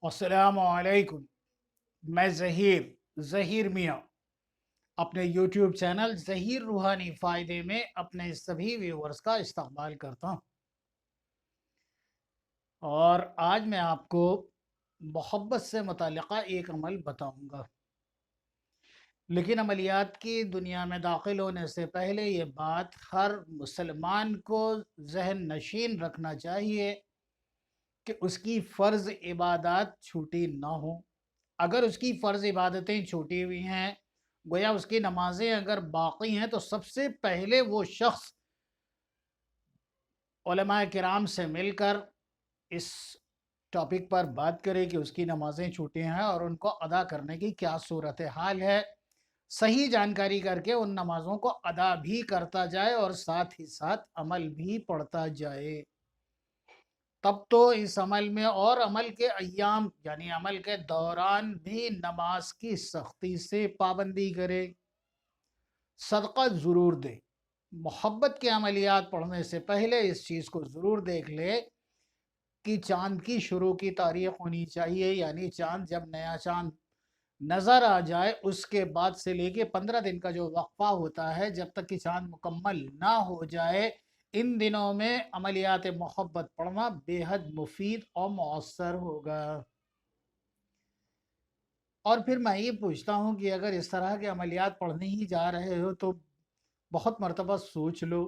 अस्सलाम वालेकुम। मैं ज़हीर मियाँ अपने यूट्यूब चैनल ज़हीर रूहानी फ़ायदे में अपने सभी व्यूवर्स का इस्तकबाल करता हूँ। और आज मैं आपको मोहब्बत से मुतल्लिक़ा एक अमल बताऊँगा। लेकिन अमलियात की दुनिया में दाखिल होने से पहले ये बात हर मुसलमान को ज़हन नशीन रखना चाहिए कि उसकी फ़र्ज़ इबादत छूटी ना हो। अगर उसकी फ़र्ज़ इबादतें छूटी हुई हैं, गोया उसकी नमाज़ें अगर बाक़ी हैं, तो सबसे पहले वो शख़्स उलमाए किराम से मिलकर इस टॉपिक पर बात करे कि उसकी नमाज़ें छूटी हैं और उनको अदा करने की क्या सूरत हाल है। सही जानकारी करके उन नमाज़ों को अदा भी करता जाए और साथ ही साथ अमल भी पढ़ता जाए। तब तो इस अमल में और अमल के अय्याम यानी अमल के दौरान भी नमाज की सख्ती से पाबंदी करे, सदका ज़रूर दे। मोहब्बत के अमलियात पढ़ने से पहले इस चीज़ को ज़रूर देख ले कि चाँद की शुरू की तारीख़ होनी चाहिए, यानी चाँद जब नया चाँद नज़र आ जाए उसके बाद से लेके 15 दिन का जो वक्फ़ा होता है, जब तक कि चाँद मुकम्मल ना हो जाए, इन दिनों में अमलियात मोहब्बत पढ़ना बेहद मुफीद और मौसर होगा। और फिर मैं ये पूछता हूँ कि अगर इस तरह के अमलियात पढ़ने ही जा रहे हो तो बहुत मर्तबा सोच लो,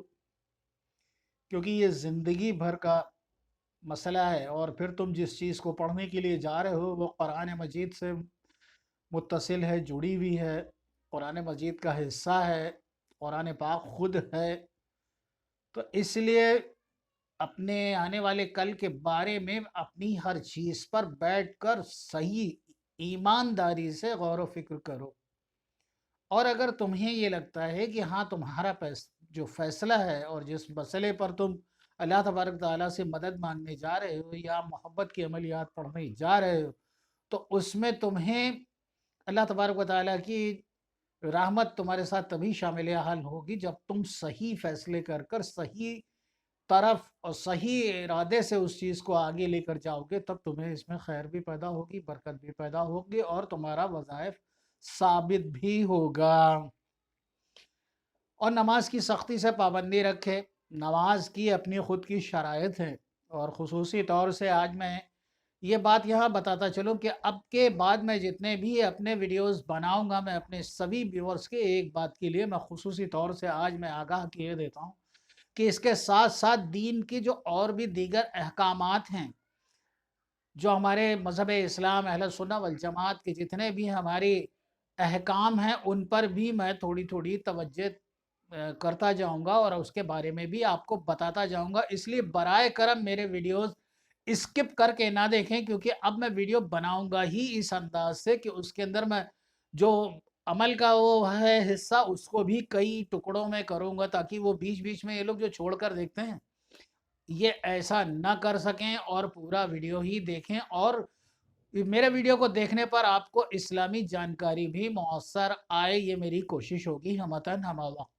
क्योंकि ये ज़िंदगी भर का मसला है। और फिर तुम जिस चीज़ को पढ़ने के लिए जा रहे हो वो कुरान मजीद से मुत्तसिल है, जुड़ी हुई है, कुरान मजीद का हिस्सा है, कुरान पाक खुद है। तो इसलिए अपने आने वाले कल के बारे में अपनी हर चीज़ पर बैठकर सही ईमानदारी से गौर व फिक्र करो। और अगर तुम्हें ये लगता है कि हाँ, तुम्हारा जो फ़ैसला है और जिस मसले पर तुम अल्लाह तबारक ताला से मदद मांगने जा रहे हो या मोहब्बत की अमलियात पढ़ने जा रहे हो, तो उसमें तुम्हें अल्लाह तबारक व ताला की रहमत तुम्हारे साथ तभी शामिल हाल होगी जब तुम सही फ़ैसले कर कर सही तरफ और सही इरादे से उस चीज़ को आगे लेकर जाओगे। तब तुम्हें इसमें खैर भी पैदा होगी, बरकत भी पैदा होगी और तुम्हारा वज़ाइफ साबित भी होगा। और नमाज की सख्ती से पाबंदी रखे। नमाज की अपनी ख़ुद की शराइत हैं और ख़ुसूसी तौर से आज मैं ये बात यहाँ बताता चलूँ कि अब के बाद मैं जितने भी अपने वीडियोस बनाऊँगा, मैं अपने सभी व्यूअर्स के एक बात के लिए मैं ख़ुसूसी तौर से आज मैं आगाह किए देता हूँ कि इसके साथ साथ दीन की जो और भी दीगर अहकामात हैं, जो हमारे मज़हब इस्लाम अहले सुन्नत वल जमात के जितने भी हमारे अहकाम हैं, उन पर भी मैं थोड़ी-थोड़ी तवज्जो करता जाऊँगा और उसके बारे में भी आपको बताता जाऊँगा। इसलिए बराए करम मेरे वीडियोस स्किप करके ना देखें, क्योंकि अब मैं वीडियो बनाऊँगा ही इस अंदाज़ से कि उसके अंदर मैं जो अमल का वो है हिस्सा उसको भी कई टुकड़ों में करूँगा, ताकि वो बीच-बीच में ये लोग जो छोड़कर देखते हैं, ये ऐसा ना कर सकें और पूरा वीडियो ही देखें। और मेरे वीडियो को देखने पर आपको इस्लामी जानकारी भी मौसर आए, ये मेरी कोशिश होगी हमतन हमवक़्त।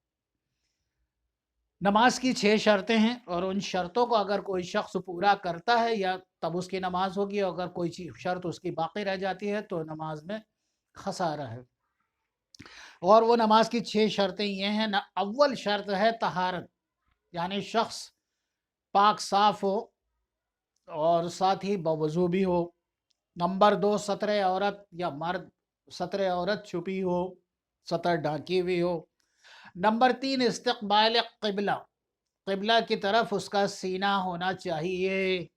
नमाज की 6 शर्तें हैं और उन शर्तों को अगर कोई शख्स पूरा करता है या तब उसकी नमाज होगी, और अगर कोई चीज़ शर्त उसकी बाकी रह जाती है तो नमाज में खसारा है। और वो नमाज की 6 शर्तें ये हैं ना। अव्वल शर्त है तहारत, यानी शख्स पाक साफ हो और साथ ही बवज़ू भी हो। नंबर 2, सत्रे औरत या मर्द, सत्रे औरत छुपी हो, सतर ढांकी हुई हो। नंबर 3, इस्तक़बाल क़िबला, क़िबला की तरफ उसका सीना होना चाहिए।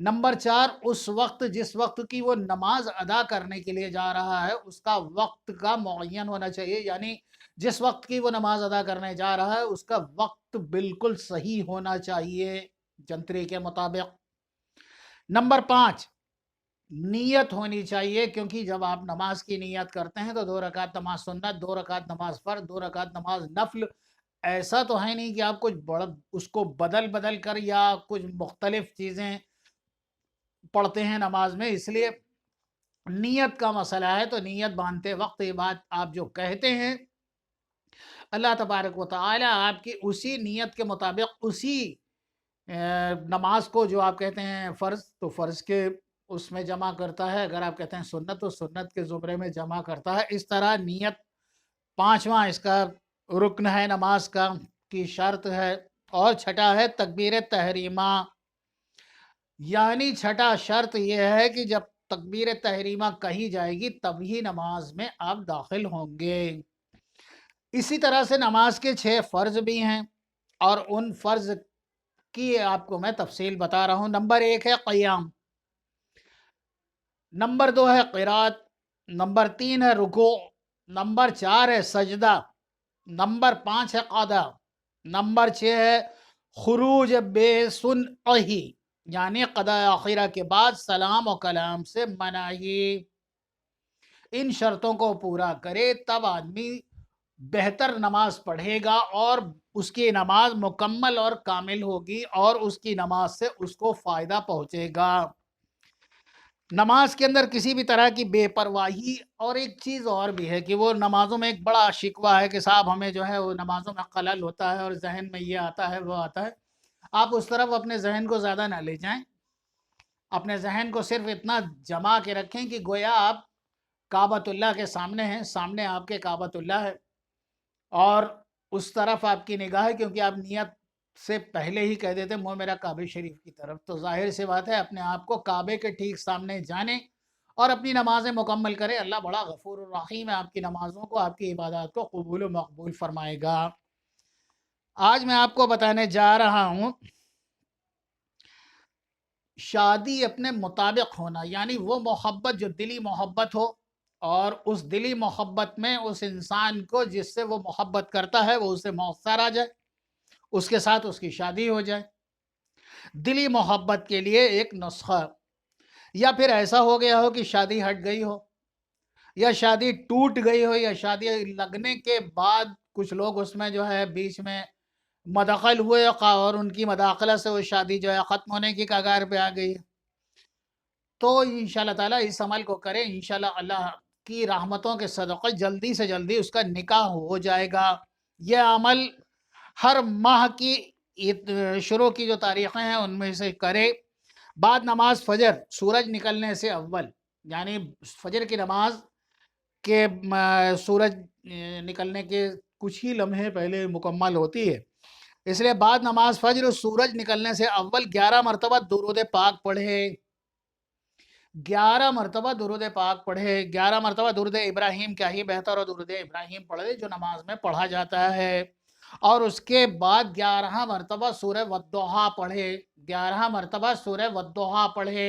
नंबर 4, उस वक्त जिस वक्त की वो नमाज अदा करने के लिए जा रहा है उसका वक्त का मुअय्यन होना चाहिए, यानी जिस वक्त की वो नमाज अदा करने जा रहा है उसका वक्त बिल्कुल सही होना चाहिए जंतरी के मुताबिक। नंबर 5, नीयत होनी चाहिए, क्योंकि जब आप नमाज की नीयत करते हैं तो 2 रकात नमाज सुन्नत, 2 रकात नमाज फ़र्ज़, 2 रकात नमाज नफ़्ल। ऐसा तो है नहीं कि आप कुछ बड़ा उसको बदल-बदल कर या कुछ मुख्तलिफ चीज़ें पढ़ते हैं नमाज में। इसलिए नीयत का मसला है, तो नीयत बांधते वक्त ये बात आप जो कहते हैं, अल्लाह तबारक व तआला आपकी उसी नीयत के मुताबिक उसी नमाज को जो आप कहते हैं फ़र्ज़, तो फ़र्ज़ के اس میں جمع کرتا ہے، اگر آپ کہتے ہیں سنت تو سنت کے زمرے میں جمع کرتا ہے. اس طرح نیت پانچواں اس کا رکن ہے نماز کا کی شرط ہے. اور چھٹا ہے تکبیر تحریمہ، یعنی چھٹا شرط یہ ہے کہ جب تکبیر تحریمہ کہی جائے گی تبھی نماز میں آپ داخل ہوں گے. اسی طرح سے نماز کے 6 فرض بھی ہیں، اور ان فرض کی آپ کو میں تفصیل بتا رہا ہوں. نمبر 1 ہے قیام، نمبر 2 ہے قرات، نمبر 3 ہے رکوع، نمبر 4 ہے سجدہ، نمبر 5 ہے قضا، نمبر 6 ہے خروج بے سنعہی، یعنی قضا آخرہ کے بعد سلام و کلام سے منعی. ان شرطوں کو پورا کرے تب آدمی بہتر نماز پڑھے گا، اور اس کی نماز مکمل اور کامل ہوگی، اور اس کی نماز سے اس کو فائدہ پہنچے گا. نماز کے اندر کسی بھی طرح کی بے پرواہی، اور ایک چیز اور بھی ہے کہ وہ نمازوں میں ایک بڑا شکوہ ہے کہ صاحب ہمیں جو ہے وہ نمازوں میں خلل ہوتا ہے، اور ذہن میں یہ آتا ہے وہ آتا ہے. آپ اس طرف اپنے ذہن کو زیادہ نہ لے جائیں، اپنے ذہن کو صرف اتنا جما کے رکھیں کہ گویا آپ کعبۃ اللہ کے سامنے ہیں، سامنے آپ کے کعبۃ اللہ ہے، اور اس طرف آپ کی نگاہ ہے، کیونکہ آپ نیت سے پہلے ہی کہہ دیتے منہ میرا کعبہ شریف کی طرف. تو ظاہر سی بات ہے اپنے آپ کو کعبے کے ٹھیک سامنے جانے اور اپنی نمازیں مکمل کرے. اللہ بڑا غفور الرحیم ہے، آپ کی نمازوں کو، آپ کی عبادات کو قبول و مقبول فرمائے گا. آج میں آپ کو بتانے جا رہا ہوں شادی اپنے مطابق ہونا، یعنی وہ محبت جو دلی محبت ہو، اور اس دلی محبت میں اس انسان کو جس سے وہ محبت کرتا ہے وہ اسے مؤثر آ جائے، اس کے ساتھ اس کی شادی ہو جائے. دلی محبت کے لیے ایک نسخہ، یا پھر ایسا ہو گیا ہو کہ شادی ہٹ گئی ہو، یا شادی ٹوٹ گئی ہو، یا شادی لگنے کے بعد کچھ لوگ اس میں جو ہے بیچ میں مداخل ہوئے، اور ان کی مداخلت سے وہ شادی جو ہے ختم ہونے کی کگار پہ آ گئی. تو انشاءاللہ تعالیٰ اس عمل کو کریں، انشاءاللہ اللہ کی رحمتوں کے صدقے جلدی سے جلدی اس کا نکاح ہو جائے گا. یہ عمل ہر ماہ کی شروع کی جو تاریخیں ہیں ان میں سے کرے. بعد نماز فجر سورج نکلنے سے اول، یعنی فجر کی نماز کے سورج نکلنے کے کچھ ہی لمحے پہلے مکمل ہوتی ہے، اس لیے بعد نماز فجر سورج نکلنے سے اول 11 مرتبہ درود پاک پڑھے. 11 مرتبہ درود پاک پڑھے. 11 مرتبہ درود ابراہیم، کیا ہی بہتر اور درود ابراہیم پڑھے جو نماز میں پڑھا جاتا ہے. اور اس کے بعد 11 مرتبہ سورہ والضحیٰ پڑھے. 11 مرتبہ سورہ والضحیٰ پڑھے.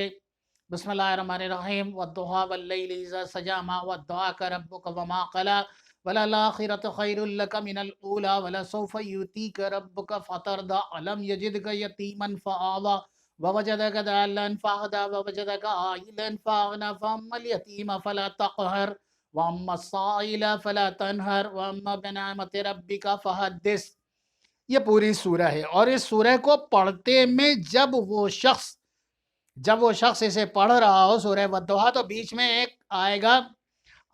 بسم اللہ الرحمن الرحیم. والضحیٰ واللیل اذا سجی ما ودعک ربک وما قلی وللآخرۃ خیر لک من الاولی ولسوف یؤتیک ربک فترضی الم یجدک یتیما فآوی ووجدک ضالا فہدی ووجدک عائلا فاغنی فاما الیتیم فلا تقہر وَأَمَّا السَّائِلَ فَلَا تَنْهَرْ وَأَمَّا بِنِعْمَتِ رَبِّكَ فَحَدِّثْ. یہ پوری سورہ ہے، اور اس سورہ کو پڑھتے میں جب وہ شخص اسے پڑھ رہا ہو سورہ والضحیٰ، تو بیچ میں ایک آئے گا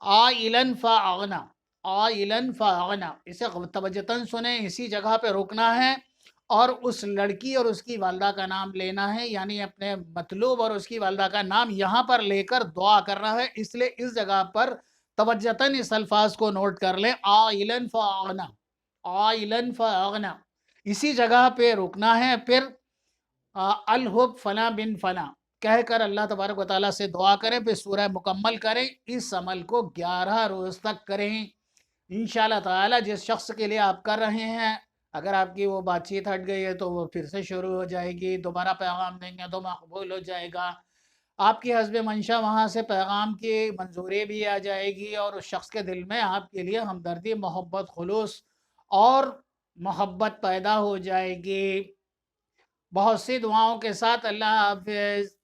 عائلاً فاغنی، عائلاً فاغنی، اسے توجہاً سنیں، اسی جگہ پہ رکنا ہے، اور اس لڑکی اور اس کی والدہ کا نام لینا ہے، یعنی اپنے مطلوب اور اس کی والدہ کا نام یہاں پر لے کر دعا کرنا ہے. اس لیے اس جگہ پر توجہاً اس الفاظ کو نوٹ کر لیں، عائلاً فاغنی، عائلاً فاغنی، اسی جگہ پہ رکنا ہے. پھر الحب فلاں بن فلاں کہہ کر اللہ تبارک و تعالیٰ سے دعا کریں، پھر سورہ مکمل کریں. اس عمل کو 11 روز تک کریں. انشاءاللہ تعالیٰ جس شخص کے لیے آپ کر رہے ہیں، اگر آپ کی وہ بات چیت ہٹ گئی ہے تو وہ پھر سے شروع ہو جائے گی، دوبارہ پیغام دیں گے تو مقبول ہو جائے گا. آپ کی حسب منشا وہاں سے پیغام کی منظوری بھی آ جائے گی، اور اس شخص کے دل میں آپ کے لیے ہمدردی، محبت، خلوص اور محبت پیدا ہو جائے گی. بہت سی دعاؤں کے ساتھ اللہ حافظ.